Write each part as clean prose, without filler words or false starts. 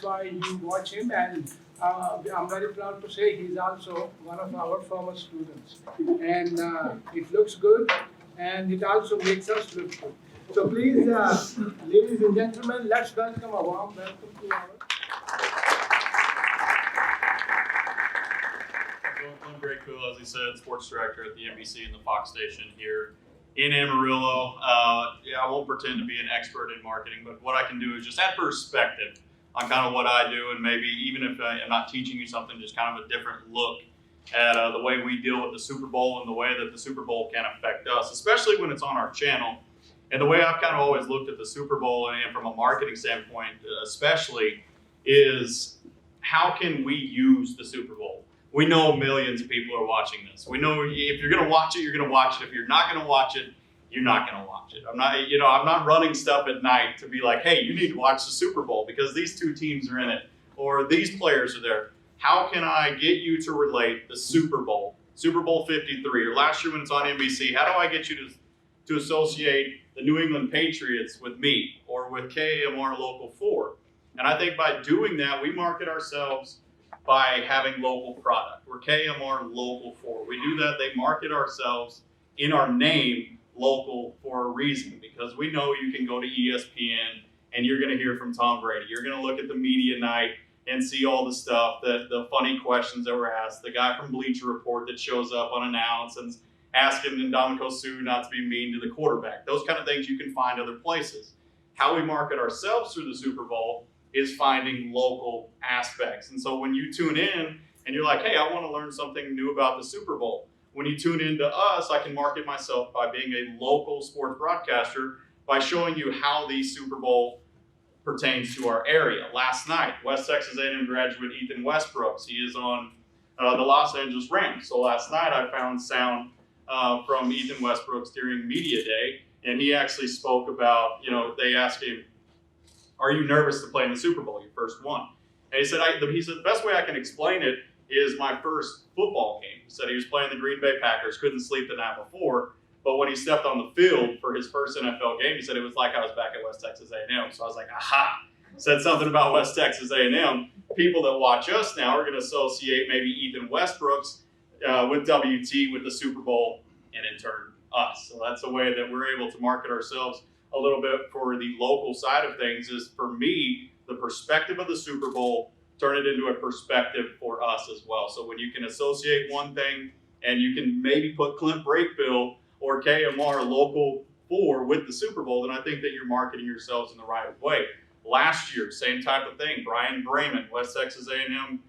why you watch him, and I'm very proud to say he's also one of our former students. And it looks good, and it also makes us look good. So please, ladies and gentlemen, let's welcome a warm welcome to our. Clint Brakebill, as he said, sports director at the NBC and the Fox station here in Amarillo. Yeah, I won't pretend to be an expert in marketing, but what I can do is just add perspective on kind of what I do, and maybe even if I'm not teaching you something, just kind of a different look at the way we deal with the Super Bowl and the way that the Super Bowl can affect us, especially when it's on our channel. And the way I've kind of always looked at the Super Bowl, and from a marketing standpoint especially, is how can we use the Super Bowl? We know millions of people are watching this. We know if you're going to watch it, you're going to watch it. If you're not going to watch it, you're not going to watch it. I'm not running stuff at night to be like, hey, you need to watch the Super Bowl because these two teams are in it or these players are there. How can I get you to relate the Super Bowl, Super Bowl 53, or last year when it's on NBC? How do I get you to associate the New England Patriots with me or with KAMR Local 4? And I think by doing that, we market ourselves by having local product. We're KMR Local 4. We do that, they market ourselves in our name local for a reason, because we know you can go to ESPN and you're gonna hear from Tom Brady. You're gonna look at the media night and see all the stuff, the funny questions that were asked, the guy from Bleacher Report that shows up unannounced and asking Ndamukong Suh not to be mean to the quarterback. Those kind of things you can find other places. How we market ourselves through the Super Bowl is finding local aspects. And so when you tune in and you're like, hey, I want to learn something new about the Super Bowl. When you tune into us, I can market myself by being a local sports broadcaster by showing you how the Super Bowl pertains to our area. Last night, West Texas A&M graduate Ethan Westbrooks, he is on the Los Angeles Rams. So last night I found sound from Ethan Westbrooks during Media Day, and he actually spoke about, they asked him, are you nervous to play in the Super Bowl, your first one? And he said, the best way I can explain it is my first football game. He said he was playing the Green Bay Packers, couldn't sleep the night before, but when he stepped on the field for his first NFL game, he said it was like I was back at West Texas A&M. So I was like, aha, said something about West Texas A&M. People that watch us now are going to associate maybe Ethan Westbrooks with WT, with the Super Bowl, and in turn us. So that's a way that we're able to market ourselves a little bit for the local side of things. Is for me, the perspective of the Super Bowl, turn it into a perspective for us as well. So when you can associate one thing and you can maybe put Clint Brakebill or KMR Local 4 with the Super Bowl, then I think that you're marketing yourselves in the right way. Last year, same type of thing. Brian Brayman, West Texas A&M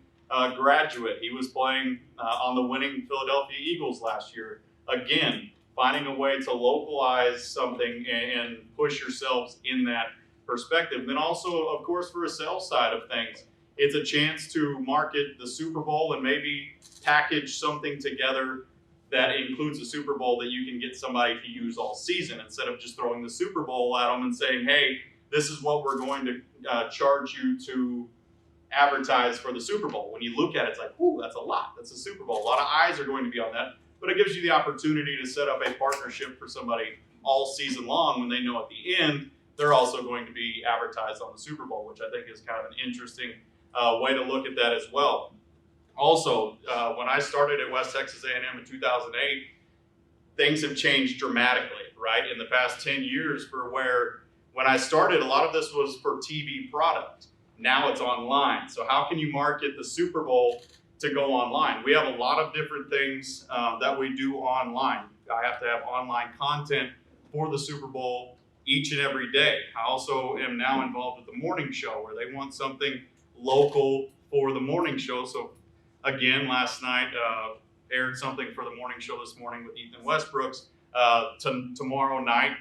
graduate. He was playing on the winning Philadelphia Eagles last year. Again, finding a way to localize something and push yourselves in that perspective. Then also, of course, for a sales side of things, it's a chance to market the Super Bowl and maybe package something together that includes the Super Bowl that you can get somebody to use all season, instead of just throwing the Super Bowl at them and saying, hey, this is what we're going to charge you to advertise for the Super Bowl. When you look at it, it's like, ooh, that's a lot. That's a Super Bowl. A lot of eyes are going to be on that. But it gives you the opportunity to set up a partnership for somebody all season long when they know at the end they're also going to be advertised on the Super Bowl, which I think is kind of an interesting way to look at that as well. Also, when I started at West Texas A&M in 2008, things have changed dramatically, right? In the past 10 years, for where when I started, a lot of this was for TV product. Now it's online. So how can you market the Super Bowl to go online? We have a lot of different things that we do online. I have to have online content for the Super Bowl each and every day. I also am now involved with the morning show, where they want something local for the morning show. So again, last night aired something for the morning show this morning with Ethan Westbrooks. Tomorrow night,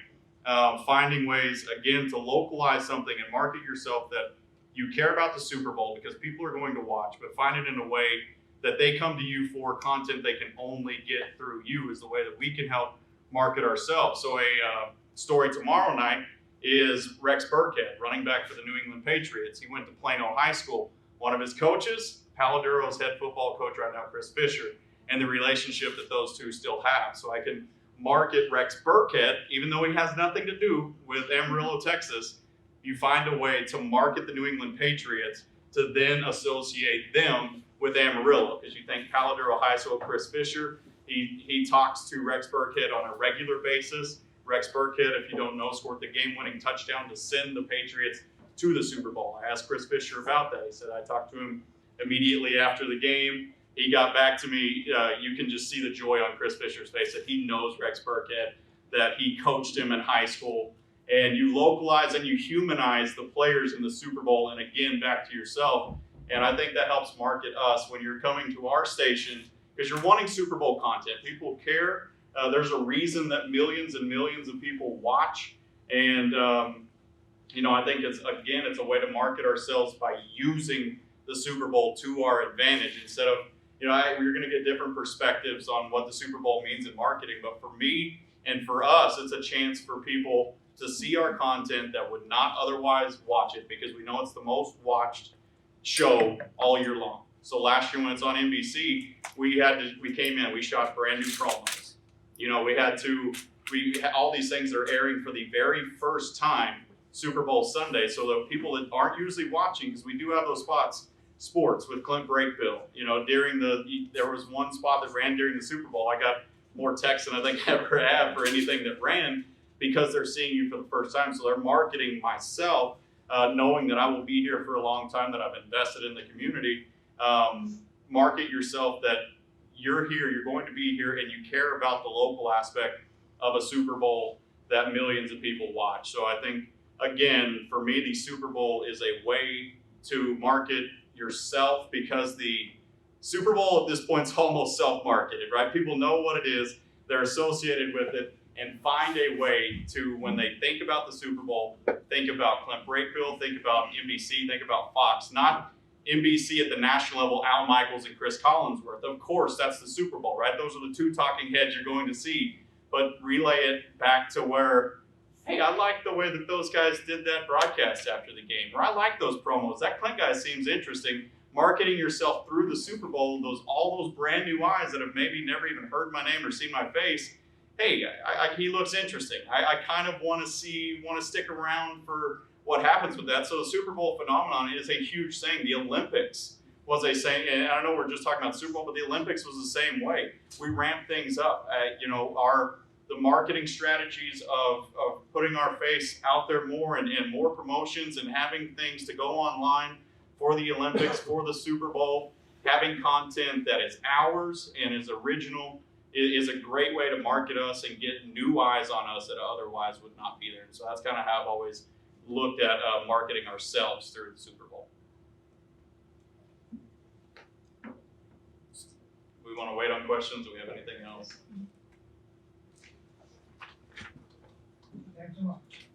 finding ways again to localize something and market yourself that you care about the Super Bowl, because people are going to watch, but find it in a way that they come to you for content they can only get through you, is the way that we can help market ourselves. So a story tomorrow night is Rex Burkhead, running back for the New England Patriots. He went to Plano High School. One of his coaches, Paladuro's head football coach right now, Chris Fisher, and the relationship that those two still have. So I can market Rex Burkhead, even though he has nothing to do with Amarillo, Texas. You find a way to market the New England Patriots to then associate them with Amarillo, because you think Caladero High School, Chris Fisher, he talks to Rex Burkhead on a regular basis. Rex Burkhead, if you don't know, scored the game-winning touchdown to send the Patriots to the Super Bowl. I asked Chris Fisher about that. He said I talked to him immediately after the game. He got back to me. You can just see the joy on Chris Fisher's face that he knows Rex Burkhead, that he coached him in high school. And you localize and you humanize the players in the Super Bowl, and again, back to yourself. And I think that helps market us when you're coming to our station, because you're wanting Super Bowl content. People care. There's a reason that millions and millions of people watch. And, I think it's a way to market ourselves by using the Super Bowl to our advantage instead of, we're going to get different perspectives on what the Super Bowl means in marketing. But for me and for us, it's a chance for people to see our content that would not otherwise watch it, because we know it's the most watched show all year long. So last year when it's on NBC, we came in, we shot brand new promos. All these things are airing for the very first time Super Bowl Sunday. So the people that aren't usually watching, because we do have those spots, sports with Clint Brakebill. There was one spot that ran during the Super Bowl. I got more texts than I think I ever have for anything that ran, because they're seeing you for the first time. So they're marketing myself, knowing that I will be here for a long time, that I've invested in the community. Market yourself that you're here, you're going to be here, and you care about the local aspect of a Super Bowl that millions of people watch. So I think, again, for me, the Super Bowl is a way to market yourself, because the Super Bowl at this point is almost self-marketed, right? People know what it is, they're associated with it, and find a way to, when they think about the Super Bowl, think about Clint Brakebill, think about NBC, think about Fox, not NBC at the national level, Al Michaels and Chris Collinsworth. Of course, that's the Super Bowl, right? Those are the two talking heads you're going to see, but relay it back to where, hey, I like the way that those guys did that broadcast after the game, or I like those promos. That Clint guy seems interesting. Marketing yourself through the Super Bowl, all those brand new eyes that have maybe never even heard my name or seen my face. Hey, he looks interesting. I kind of want to stick around for what happens with that. So the Super Bowl phenomenon is a huge thing. The Olympics was a same, and I know we're just talking about the Super Bowl, but the Olympics was the same way. We ramped things up. The marketing strategies of putting our face out there more and more promotions and having things to go online for the Olympics, for the Super Bowl, having content that is ours and is original is a great way to market us and get new eyes on us that otherwise would not be there. And so that's kind of how I've always looked at marketing ourselves through the Super Bowl. We want to wait on questions. Do we have anything else? Thanks so much.